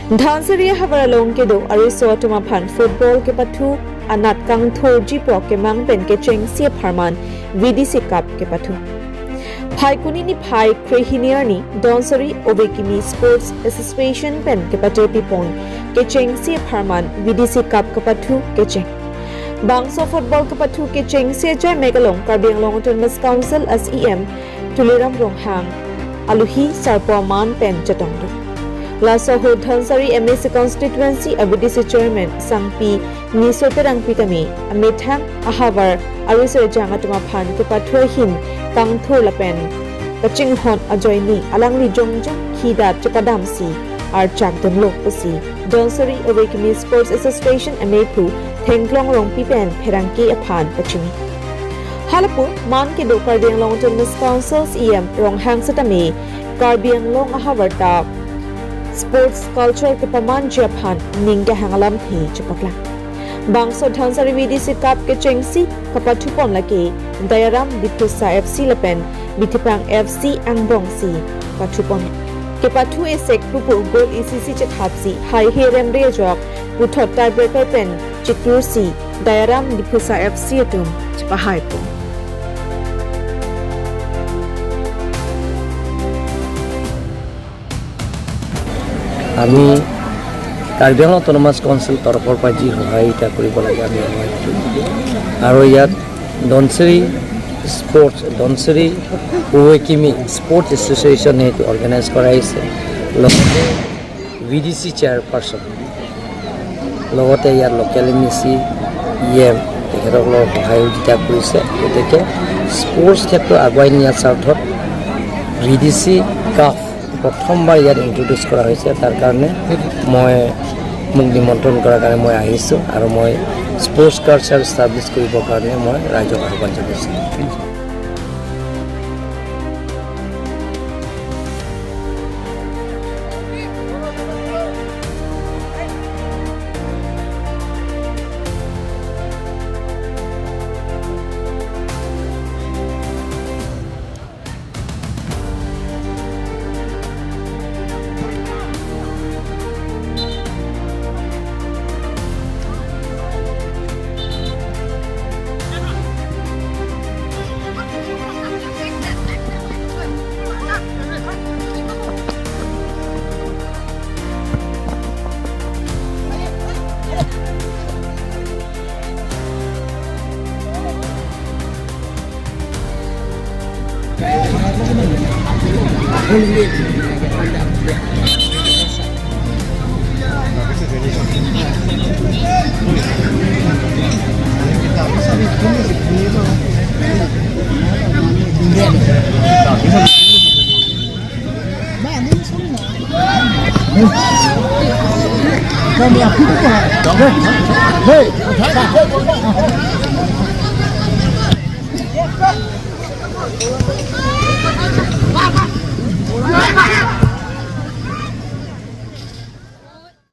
Dhansiri havaralong ke do ariso atuma phan football ke pathu anat kang thor jipo ke mang pen ke cheng sia pharman VDC cup ke pathu phai kuni ni phai krehiniar ni Dhansiri obekimi sports association pen ke pate pipon ke cheng sia pharman VDC cup ke pathu ke cheng bangso football ke pathu ke cheng sia jai megalong karbiang long autonomous council SEM tuliram ronghang aluhi sarpoman pen chatong Lasa ho Dhansiri MSC constituency VDC chairman Sangpi Nisoterang Pitami Amethang Ahavar Ariso Jangatuma Phan ke pathoi hin Kangthur Lapen Kaching Hon Ajoini Alangli Jongjong Khidat Chakadam si Ar Chakdon Lok Pasi Dhansiri Awakimi Sports Association Amepu Thenglong Rong Pipen Pherangki Aphan Pachini Halapur Man ke do Karbiang Long Autonomous Councils EM Ronghang Satami Karbiang Long Ahavarta Sports culture ke paman Japan ningga hangalam thi chapakla bangso Dhansiri VDC cup ke chengsi kapathu pon lake dayaram diphusa FC lapen bitipang FC angbong si pathu pon ke pathu esek pupu gol ECC chathapsi hai herem re jok puthot tiebreaker pen chikursi dayaram diphusa FC atum chapahai po আমি Karbi Anglong autonomous council তৰফৰ পৰা যি সহায়িতা কৰিব লাগে আমি আৰু ইয়াত ধনচিৰি sports ধনচিৰি ওৱেকিমি sports এছ'চিয়েশ্যনে এইটো অৰ্গেনাইজ কৰাইছে লগতে VDC চেয়াৰপাৰ্চন লগতে ইয়াৰ লোকেল MEC EM তেখেতসকলৰ সহায়িতা কৰিছে গতিকে স্পৰ্টছ ক্ষেত্ৰ আগুৱাই নিয়াৰ স্বাৰ্থত VDC কাপ প্ৰথমবাৰ ইয়াত ইন্ট্ৰডিউচ কৰা হৈছে তাৰ কাৰণে মই মোক নিমন্ত্ৰণ কৰাৰ কাৰণে মই আহিছোঁ আৰু মই স্পৰ্টছ কালচাৰ ষ্টাব্লিছ কৰিবৰ কাৰণে মই ৰাইজক আহ্বান জনাইছোঁ